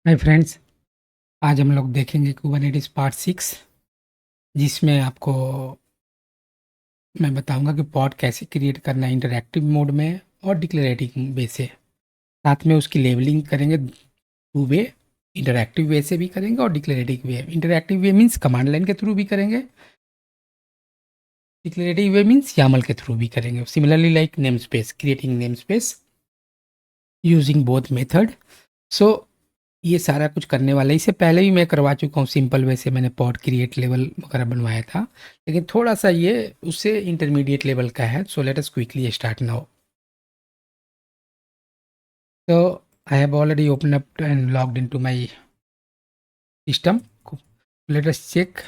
Hi friends, आज हम लोग देखेंगे कुबरनेटिस पार्ट 6, जिसमें आपको मैं बताऊंगा कि पॉड कैसे क्रिएट करना है इंटरैक्टिव मोड में और डिक्लेरेटिव वे से। साथ में उसकी लेबलिंग करेंगे टू वे, इंटरैक्टिव वे से भी करेंगे और declarative way. Interactive way means command line के थ्रू भी करेंगे, डिक्लेरेटिव वे मीन्स यामल के थ्रू भी करेंगे। Similarly like name space, creating name space using both method. So ये सारा कुछ करने वाला है। इससे पहले भी मैं करवा चुका हूँ सिंपल वे से, मैंने पॉड क्रिएट लेवल वगैरह बनवाया था, लेकिन थोड़ा सा ये उससे इंटरमीडिएट लेवल का है। So let us quickly start now. तो I have already open up and logged into my system. Let us check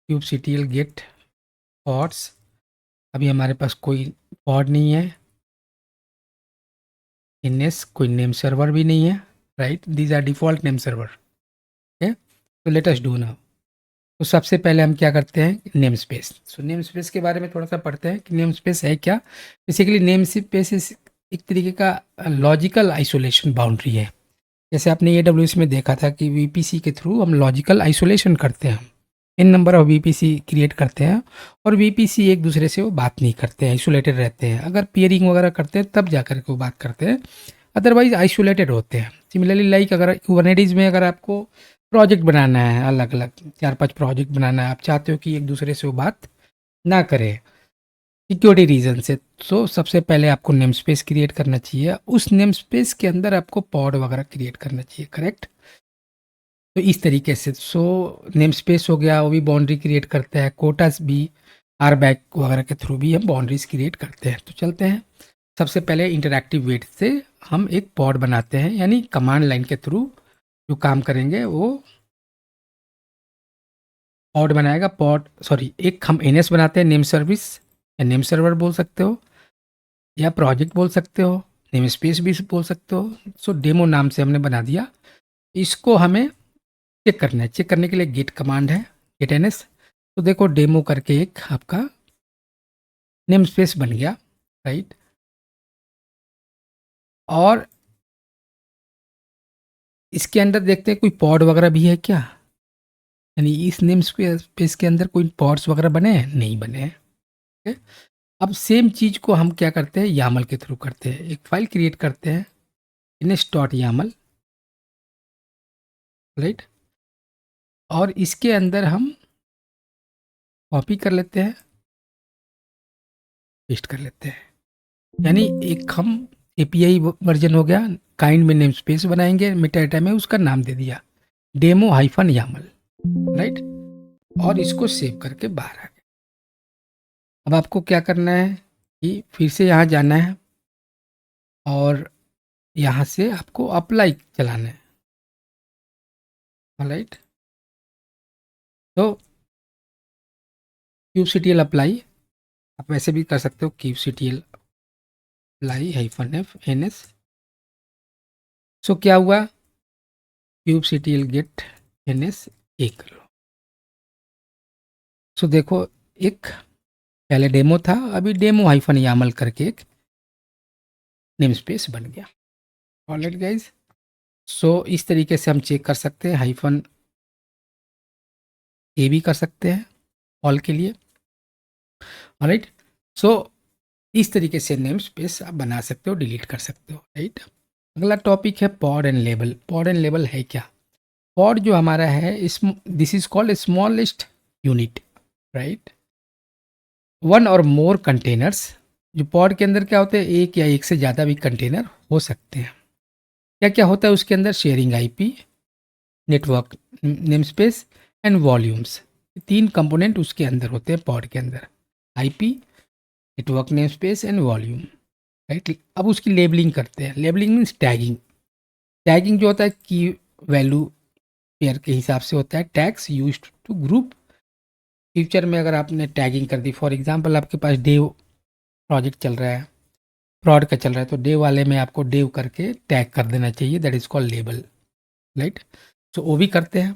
kubectl get pods. अभी हमारे पास कोई पॉड नहीं है, इनएस कोई नेम सर्वर भी नहीं है, right? These are default name server. Okay, तो लेट अस डू नाउ। तो सबसे पहले हम क्या करते हैं, name space. So name space के बारे में थोड़ा सा पढ़ते हैं कि नेम स्पेस है क्या। बेसिकली नेम स्पेस एक तरीके का लॉजिकल आइसोलेशन बाउंड्री है। जैसे आपने AWS में देखा था कि VPC के थ्रू हम लॉजिकल आइसोलेशन करते हैं, इन नंबर ऑफ VPC क्रिएट करते हैं, और VPC एक दूसरे से वो बात नहीं करते हैं, आइसोलेटेड रहते हैं। अगर पेयरिंग वगैरह करते हैं तब जाकर के वो बात करते हैं, अदरवाइज आइसोलेटेड होते हैं। सिमिलरली लाइक अगर कुबरनेटिस में अगर आपको प्रोजेक्ट बनाना है, अलग अलग 4-5 प्रोजेक्ट बनाना है, आप चाहते हो कि एक दूसरे से वो बात ना करे सिक्योरिटी रीजन से, तो सबसे पहले आपको नेम स्पेस क्रिएट करना चाहिए। उस नेम स्पेस के अंदर आपको पॉड वगैरह क्रिएट करना चाहिए, करेक्ट? तो इस तरीके से नेम स्पेस हो गया, वो भी बाउंड्री क्रिएट करता है। कोटास भी आर बैक वगैरह के थ्रू भी हम बाउंड्रीज क्रिएट करते हैं। तो चलते हैं, सबसे पहले इंटरैक्टिव वेट से हम एक पॉड बनाते हैं, यानी कमांड लाइन के थ्रू जो काम करेंगे वो पॉड बनाएगा। पॉड सॉरी, एक हम एनएस बनाते हैं, नेम सर्विस या नेम सर्वर बोल सकते हो, या प्रोजेक्ट बोल सकते हो, नेम स्पेस भी बोल सकते हो। सो डेमो नाम से हमने बना दिया। इसको हमें चेक करना है। चेक करने के लिए गेट कमांड है, गेट एनएस। तो देखो डेमो करके एक आपका नेम स्पेस बन गया, राइट? और इसके अंदर देखते हैं कोई पॉड वगैरह भी है क्या, यानी इस नेम स्पेस के अंदर कोई पॉड्स वगैरह बने हैं? नहीं बने हैं। ठीक है? अब सेम चीज को हम क्या करते हैं, यामल के थ्रू करते हैं। एक फाइल क्रिएट करते हैं, init.yaml, राइट? और इसके अंदर हम कॉपी कर लेते हैं, पेस्ट कर लेते हैं। यानी एक हम एपीआई वर्जन हो गया। काइंड में नेम स्पेस बनाएंगे, मेटाडाटा में उसका नाम दे दिया डेमो हाइफन यामल, राइट? और इसको सेव करके बाहर आ गए। अब आपको क्या करना है कि फिर से यहाँ जाना है और यहाँ से आपको अप्लाई चलाना है, राइट? तो kubectl अप्लाई, आप वैसे भी कर सकते हो, kubectl apply hyphen F N S. So क्या हुआ, kubectl get N S A कर लो। सो देखो, एक पहले डेमो था, अभी डेमो हाइफन यामल करके एक नेम स्पेस बन गया। ऑलराइट गाइज, सो इस तरीके से हम चेक कर सकते हैं। हाइफन ए भी कर सकते हैं ऑल के लिए, ऑलराइट? सो इस तरीके से नेम स्पेस आप बना सकते हो, डिलीट कर सकते हो, राइट? अगला टॉपिक है pod and label. Pod and label है क्या? पॉड जो हमारा है, इस this is called smallest unit, right? One और मोर कंटेनर्स। जो पॉड के अंदर क्या होते हैं, एक या एक से ज़्यादा भी कंटेनर हो सकते हैं। क्या क्या होता है उसके अंदर, sharing IP, network name space and volumes. तीन कंपोनेंट उसके अंदर होते हैं पॉड के अंदर, IP, network name space and volume, right? अब उसकी लेबलिंग करते हैं। Labelling means tagging. टैगिंग जो होता है की वैल्यू पेयर के हिसाब से होता है। Tags use to group. Future में अगर आपने टैगिंग कर दी, फॉर एग्जांपल आपके पास डेव प्रोजेक्ट चल रहा है, प्रॉड का चल रहा है, तो डेव वाले में आपको डेव करके टैग कर देना चाहिए, that is called label, right? तो वो भी करते हैं।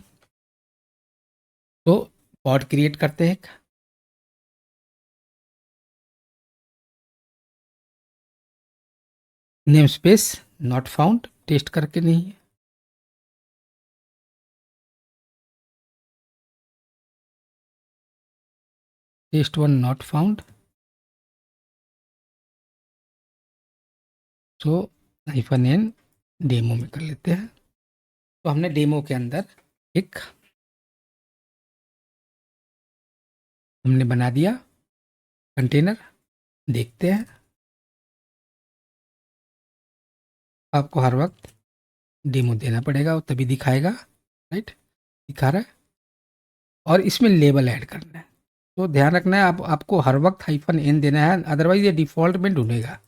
तो पॉड क्रिएट करते हैं, name space not found, test करके नहीं है, test1 not found, so -n demo में कर लेते हैं। तो हमने डेमो के अंदर एक हमने बना दिया कंटेनर। देखते हैं, आपको हर वक्त डेमो देना पड़ेगा, तभी दिखाएगा, राइट? दिखा रहा है। और इसमें लेबल ऐड करना है, तो ध्यान रखना है आपको हर वक्त -n देना है, अदरवाइज ये डिफ़ॉल्ट में ढूंढेगा।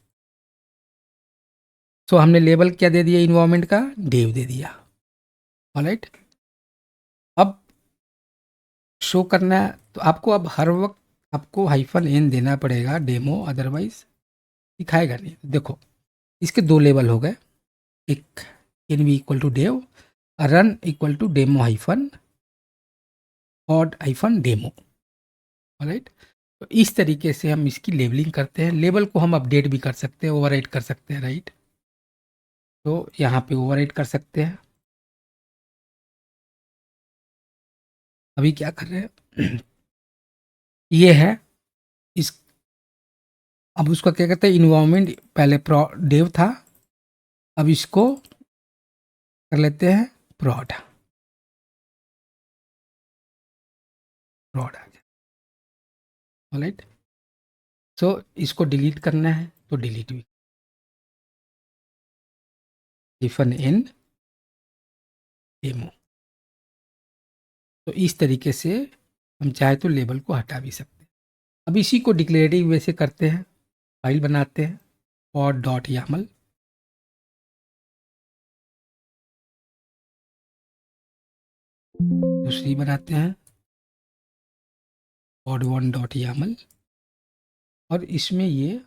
सो हमने लेबल क्या दे दिया इन्वायरमेंट का, डेव दे दिया। ऑलराइट, अब शो करना है, तो आपको अब हर वक्त आपको -n देना पड़ेगा डेमो, अदरवाइज दिखाएगा नहीं। देखो, इसके दो लेबल हो गए, एक env equal to dev, run equal to demo -demo. Alright, तो इस तरीके से हम इसकी लेबलिंग करते हैं। लेबल को हम अपडेट भी कर सकते हैं, ओवरराइट कर सकते हैं, राइट? तो यहाँ पे ओवरराइट कर सकते हैं। अभी क्या कर रहे हैं ये है इस, अब उसका क्या कहते हैं, इन्वायरमेंट पहले डेव था, अब इसको कर लेते हैं prod आ गया। ऑलराइट, सो इसको डिलीट करना है तो डिलीट भी, -n डेमो। तो इस तरीके से हम चाहे तो लेबल को हटा भी सकते हैं। अब इसी को डिक्लेरेटिव वे से करते हैं, फाइल बनाते हैं pod.yaml, दूसरी बनाते हैं pod1.yaml, और इसमें ये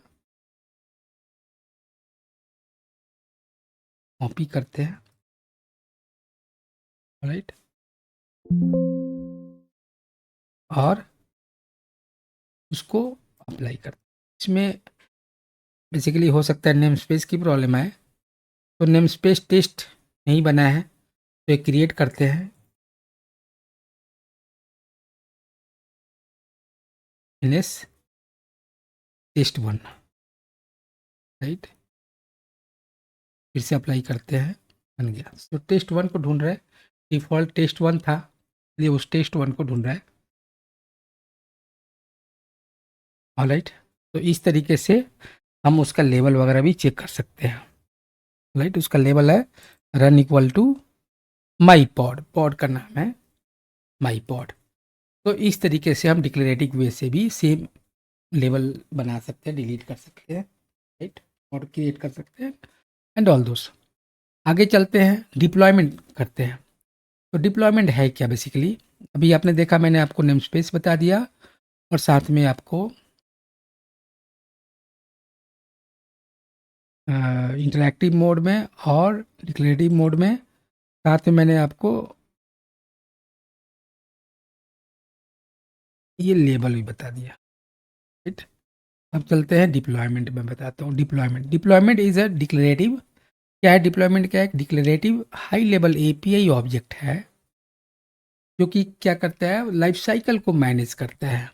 कॉपी करते हैं। राइट, और उसको अप्लाई करते हैं। इसमें बेसिकली हो सकता है नेम स्पेस की प्रॉब्लम आए, तो नेम स्पेस टेस्ट नहीं बना है, तो एक क्रिएट करते हैं ls test1, राइट? फिर से अप्लाई करते हैं, बन गया। तो टेस्ट1 को ढूंढ रहे हैं, डिफ़ॉल्ट टेस्ट1 था, इसलिए उस टेस्ट1 को ढूंढ रहा है। ऑलराइट, तो इस तरीके से हम उसका लेवल वगैरह भी चेक कर सकते हैं। राइट, उसका लेवल है run equal to my pod का नाम है माई पॉड। तो इस तरीके से हम डिक्लेरेटिव वे से भी सेम लेवल बना सकते हैं, डिलीट कर सकते हैं, राइट? और क्रिएट कर सकते हैं एंड ऑल दोस्त। आगे चलते हैं, डिप्लॉयमेंट करते हैं। तो डिप्लॉयमेंट है क्या बेसिकली? अभी आपने देखा, मैंने आपको नेम स्पेस बता दिया और साथ में आपको इंटरैक्टिव मोड में और डिक्लेरेटिव मोड में, साथ में मैंने आपको ये लेबल भी बता दिया, राइट? अब चलते हैं डिप्लॉयमेंट में, बताता हूँ। Deployment is a declarative. क्या है डिप्लॉयमेंट? क्या है declarative? High level API object है जो कि क्या करता है, लाइफ साइकिल को मैनेज करता है,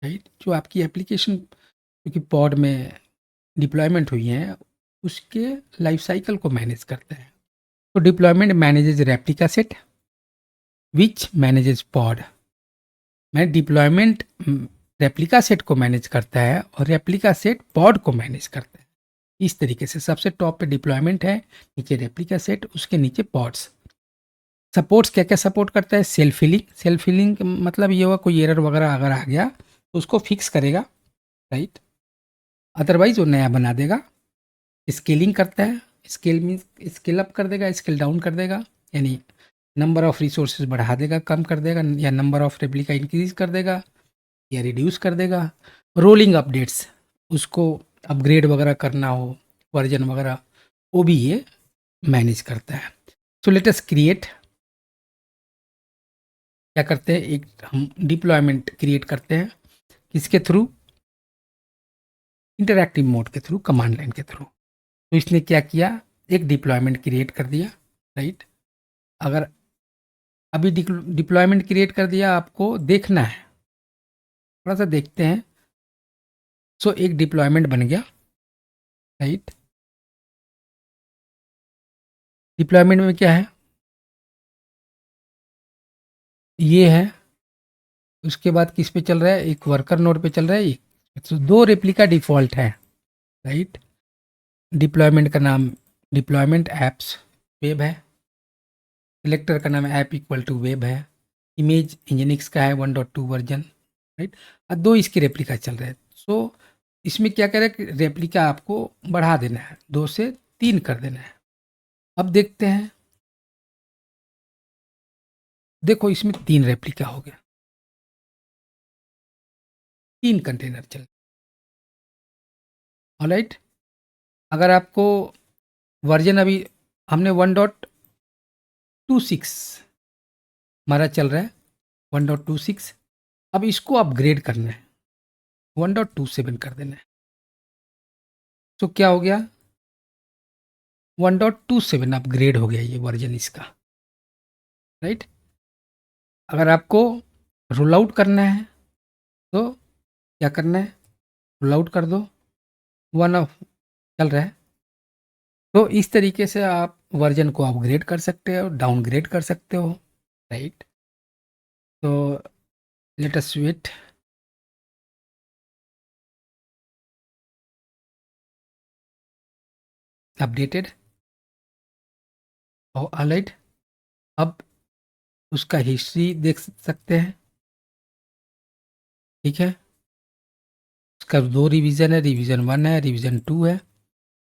राइट? जो आपकी एप्लीकेशन जो कि पॉड में डिप्लॉयमेंट हुई है उसके लाइफ साइकिल को मैनेज करता है। तो deployment manages replica set which manages pod. मैं डिप्लॉयमेंट रेप्लिका सेट को मैनेज करता है और रेप्लिका सेट पॉड को मैनेज करता है। इस तरीके से सबसे टॉप पे डिप्लॉयमेंट है, नीचे रेप्लिका सेट, उसके नीचे पॉड्स। सपोर्ट्स क्या क्या सपोर्ट करता है? Self healing. सेल्फ हीलिंग मतलब ये हुआ कोई एरर वगैरह अगर आ गया तो उसको फिक्स करेगा, राइट? अदरवाइज वो नया बना देगा। स्केलिंग करता है, स्केल मीन्स स्केल अप कर देगा, स्केल डाउन कर देगा, यानी नंबर ऑफ रिसोर्सेज बढ़ा देगा, कम कर देगा, या नंबर ऑफ रेप्लिका इंक्रीज कर देगा या रिड्यूस कर देगा। रोलिंग अपडेट्स, उसको अपग्रेड वगैरह करना हो, वर्जन वगैरह, वो भी ये मैनेज करता है। सो लेट अस क्रिएट। क्या करते हैं, एक हम डिप्लॉयमेंट क्रिएट करते हैं, किसके थ्रू? इंटरैक्टिव मोड के थ्रू, कमांड लाइन के थ्रू। तो इसने क्या किया, एक डिप्लॉयमेंट क्रिएट कर दिया, राइट? अगर अभी डिप्लॉयमेंट क्रिएट कर दिया, आपको देखना है थोड़ा सा देखते हैं। सो एक डिप्लॉयमेंट बन गया, राइट। डिप्लॉयमेंट में क्या है, ये है। उसके बाद किस पे चल रहा है, एक वर्कर नोड पे चल रहा है, एक तो दो रेप्लिका डिफ़ॉल्ट है, राइट। डिप्लॉयमेंट का नाम डिप्लॉयमेंट एप्स वेब है, सिलेक्टर का नाम ऐप इक्वल टू वेब है, इमेज इंजीनिक्स का है 1.2 वर्जन, राइट। और दो इसके रेप्लिका चल रहे हैं। सो इसमें क्या करें कि रेप्लिका आपको बढ़ा देना है, 2 से 3 कर देना है। अब देखते हैं, देखो इसमें 3 रेप्लिका हो गया, 3 कंटेनर चल, ऑलराइट। अगर आपको वर्जन अभी हमने 1.26 हमारा चल रहा है, 1.26। अब इसको अपग्रेड करना है, 1.27 कर देना है। तो क्या हो गया, 1.27 अपग्रेड हो गया ये वर्जन इसका, राइट। अगर आपको रोल आउट करना है तो क्या करना है, रोल आउट कर दो, वन ऑफ चल रहा है। तो इस तरीके से आप वर्जन को अपग्रेड कर सकते हो, डाउनग्रेड कर सकते हो, राइट। तो let us wait. Updated, alright. अब उसका हिस्ट्री देख सकते हैं, ठीक है। उसका 2 रिवीजन है, रिवीजन 1 है, रिवीजन 2 है।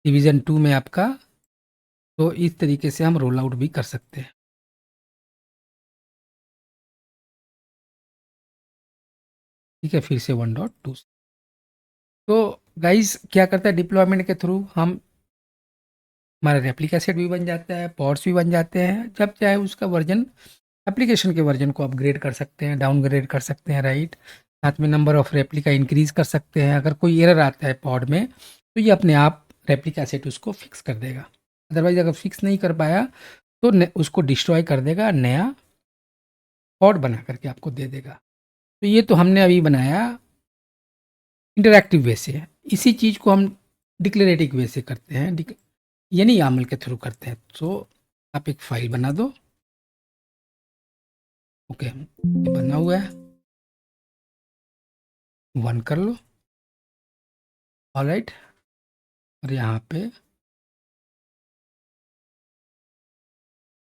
रिवीजन 2 में आपका, तो इस तरीके से हम रोल आउट भी कर सकते हैं, ठीक है। फिर से 1.2। तो गाइस क्या करता है, डिप्लॉयमेंट के थ्रू हम हमारा रेप्लिका सेट भी बन जाता है, पॉड्स भी बन जाते हैं। जब चाहे उसका वर्जन, एप्लीकेशन के वर्जन को अपग्रेड कर सकते हैं, डाउनग्रेड कर सकते हैं, राइट। साथ में नंबर ऑफ रेप्लिका इंक्रीज कर सकते हैं। अगर कोई एरर आता है पॉड में तो ये अपने आप रेप्लिका सेट उसको फिक्स कर देगा। अदरवाइज अगर फिक्स नहीं कर पाया तो उसको डिस्ट्रॉय कर देगा, नया पॉड बना करके आपको दे देगा। तो ये तो हमने अभी बनाया इंटरैक्टिव वे से। इसी चीज़ को हम डिक्लेरेटिव वे से करते हैं, यानी यामल के थ्रू करते हैं। तो आप एक फाइल बना दो, ओके, ये बना हुआ है, 1 कर लो, ऑलराइट। और यहाँ पे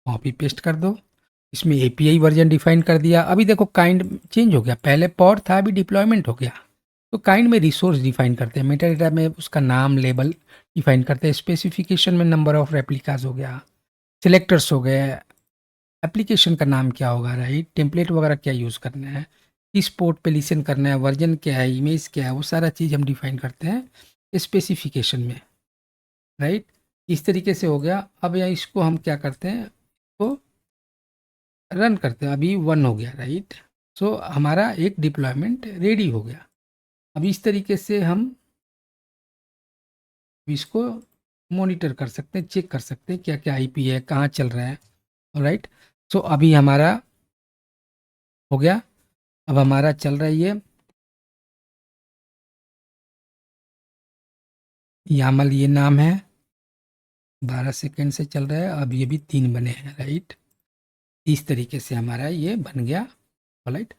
कॉपी पेस्ट कर दो, इसमें एपीआई वर्जन डिफाइन कर दिया। अभी देखो काइंड चेंज हो गया, पहले पॉड था, अभी डिप्लॉयमेंट हो गया। तो काइंड में रिसोर्स डिफाइन करते हैं, मेटा डेटा में उसका नाम लेबल डिफाइन करते हैं, स्पेसिफिकेशन में नंबर ऑफ रेप्लिकाज हो गया, सिलेक्टर्स हो गए, एप्लीकेशन का नाम क्या होगा, राइट, टेम्पलेट वगैरह क्या यूज़ करना है, किस पोर्ट पे लिसन करना है, वर्जन क्या है, इमेज क्या है, वो सारा चीज़ हम डिफाइन करते हैं स्पेसिफिकेशन में, राइट। इस तरीके से हो गया। अब या इसको हम क्या करते हैं, तो रन करते हैं। अभी 1 हो गया, राइट। सो हमारा एक डिप्लॉयमेंट रेडी हो गया। अब इस तरीके से हम इसको मॉनिटर कर सकते हैं, चेक कर सकते हैं क्या क्या आईपी है, कहाँ चल रहा है, राइट। सो अभी हमारा हो गया। अब हमारा चल रहा है ये यामल, ये नाम है, 12 सेकेंड से चल रहा है। अब ये भी 3 बने हैं, राइट। इस तरीके से हमारा ये बन गया, राइट।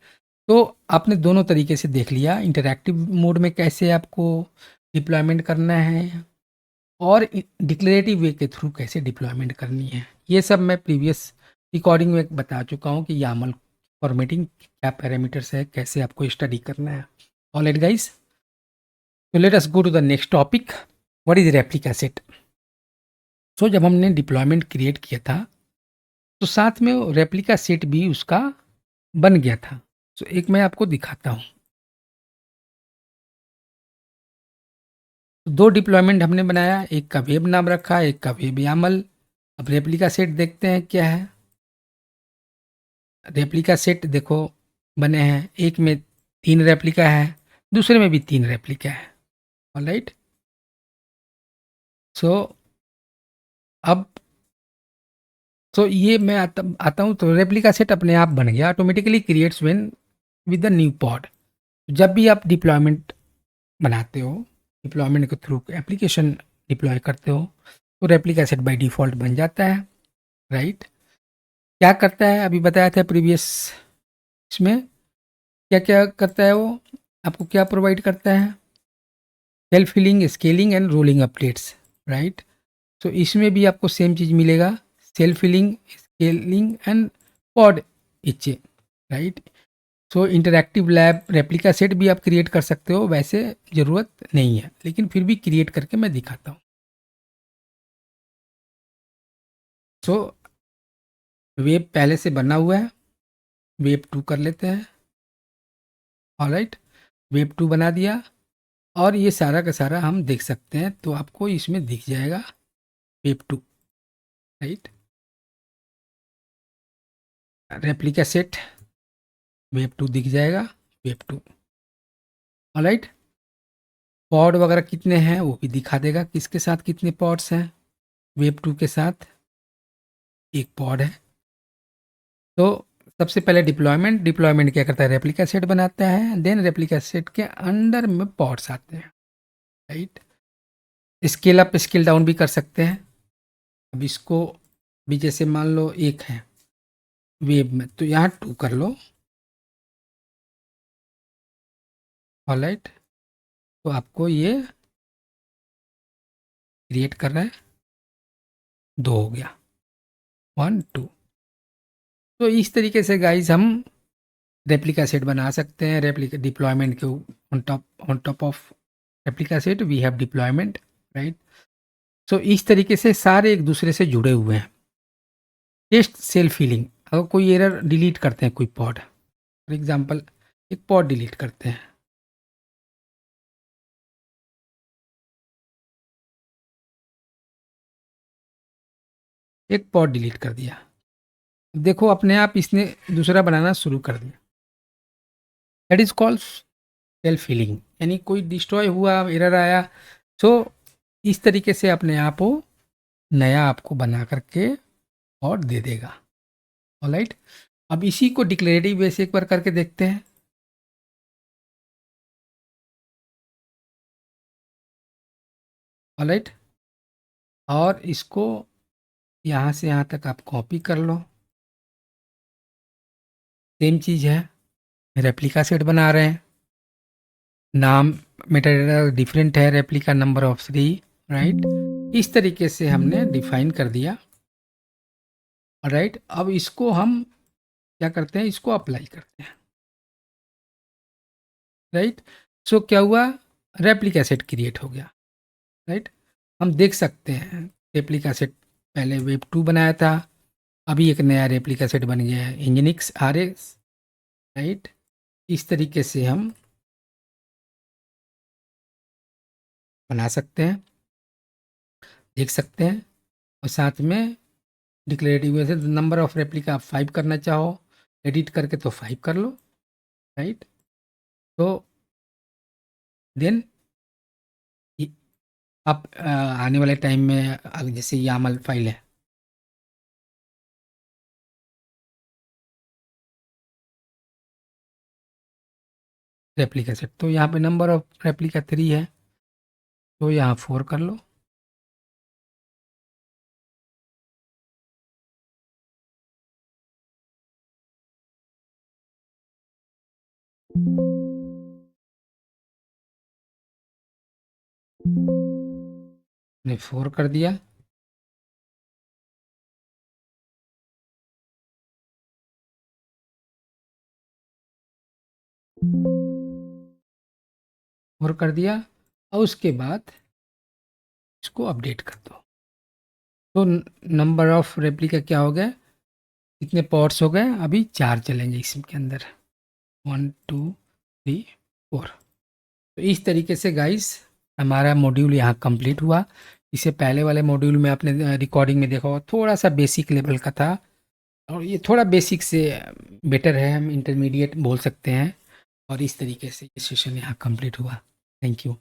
तो आपने दोनों तरीके से देख लिया, इंटरैक्टिव मोड में कैसे आपको डिप्लॉयमेंट करना है और डिक्लेरेटिव वे के थ्रू कैसे डिप्लॉयमेंट करनी है। ये सब मैं प्रीवियस रिकॉर्डिंग में बता चुका हूँ कि यामल फॉर्मेटिंग क्या पैरामीटर्स है, कैसे आपको स्टडी करना है। ऑलराइट गाइस, तो let us go to the next topic, what is replica set. So जब हमने डिप्लॉयमेंट क्रिएट किया था तो साथ में रेप्लिका सेट भी उसका बन गया था। सो एक मैं आपको दिखाता हूँ। तो 2 डिप्लॉयमेंट हमने बनाया, एक का वेब नाम रखा, एक का वेब यामल। अब रेप्लिका सेट देखते हैं क्या है। रेप्लिका सेट देखो बने हैं, एक में 3 रेप्लिका है, दूसरे में भी 3 रेप्लिका है, ऑलराइट। सो अब तो ये मैं आता हूँ, तो रेप्लिका सेट अपने आप बन गया, automatically creates when with the new pod. जब भी आप डिप्लॉयमेंट बनाते हो, डिप्लॉयमेंट के थ्रू एप्लीकेशन डिप्लॉय करते हो, तो रेप्लिका सेट बाय डिफ़ॉल्ट बन जाता है, राइट? क्या करता है, अभी बताया था प्रीवियस इसमें, क्या-क्या करता है वो? आपको क्या प्रोवाइड करता है? Self healing, scaling and rolling updates, right? So इसमें भी आपको सेम चीज़ मिलेगा, self healing, scaling and pod each, right? So interactive lab replica set भी आप क्रिएट कर सकते हो, वैसे ज़रूरत नहीं है, लेकिन फिर भी क्रिएट करके मैं दिखाता हूँ। सो वेब पहले से बना हुआ है, वेब 2 कर लेते हैं, ऑलराइट? वेब 2 बना दिया और ये सारा का सारा हम देख सकते हैं, तो आपको इसमें दिख जाएगा web 2, right? Replica set web 2 दिख जाएगा, वेब 2, ऑलराइट? पॉड वगैरह कितने हैं वो भी दिखा देगा, किसके साथ कितने पॉड्स हैं। वेब 2 के साथ एक पॉड है। तो सबसे पहले डिप्लॉयमेंट क्या करता है, रेप्लिका सेट बनाता है, देन रेप्लिका सेट के अंडर में पॉड्स आते हैं, right? Scale up scale down भी कर सकते हैं। अब इसको भी जैसे मान लो एक है वेब में, तो यहाँ 2 कर लो, ऑलराइट? तो आपको ये क्रिएट कर रहा है, 2 हो गया, 1 2। तो इस तरीके से गाइज हम रेप्लिका सेट बना सकते हैं। रेप्लिका डिप्लॉयमेंट के on top of replica set we have deployment, right? So इस तरीके से सारे एक दूसरे से जुड़े हुए हैं। टेस्ट सेल्फ हीलिंग, अगर कोई एरर डिलीट करते हैं, कोई पॉड फॉर एग्जांपल, एक पॉड डिलीट करते हैं, एक पॉड डिलीट कर दिया, देखो अपने आप इसने दूसरा बनाना शुरू कर दिया। That is called self healing, यानी कोई डिस्ट्रॉय हुआ, एरर आया, सो इस तरीके से अपने आप वो नया आपको बना करके और दे देगा, ऑलराइट? अब इसी को डिक्लेरेटिव वे से एक बार करके देखते हैं, ऑलराइट? और इसको यहाँ से यहाँ तक आप कॉपी कर लो, सेम चीज़ है, रेप्लिका सेट बना रहे हैं, नाम मेटाडेटा डिफरेंट है, रेप्लिका नंबर ऑफ 3, राइट? इस तरीके से हमने डिफाइन कर दिया, राइट? अब इसको हम क्या करते हैं, इसको अप्लाई करते हैं, राइट? सो क्या हुआ, रेप्लिका सेट क्रिएट हो गया, राइट? हम देख सकते हैं रेप्लिका सेट पहले वेब 2 बनाया था, अभी एक नया रेप्लिका सेट बन गया है इंजीनिक्स RX, राइट? इस तरीके से हम बना सकते हैं, देख सकते हैं। और साथ में डिक्लेरेटिव वे से नंबर ऑफ रेप्लिका आप 5 करना चाहो, एडिट करके तो 5 कर लो, राइट? तो देन आप आने वाले टाइम में जैसे YAML फाइल है, रेप्लिका सेट, तो यहाँ पे नंबर ऑफ रेप्लिका 3 है, तो यहाँ 4 कर लो, ने 4 कर दिया, और कर दिया, और उसके बाद इसको अपडेट कर दो, तो नंबर ऑफ रेप्लिका क्या हो गया, कितने पॉट्स हो गए, अभी 4 चलेंगे इसके अंदर, 1 2 3 4। तो इस तरीके से गाइस हमारा मॉड्यूल यहाँ कंप्लीट हुआ। इससे पहले वाले मॉड्यूल में आपने रिकॉर्डिंग में देखा होगा, थोड़ा सा बेसिक लेवल का था, और ये थोड़ा बेसिक से बेटर है, हम इंटरमीडिएट बोल सकते हैं। और इस तरीके से ये सेशन यहाँ कंप्लीट हुआ। Thank you.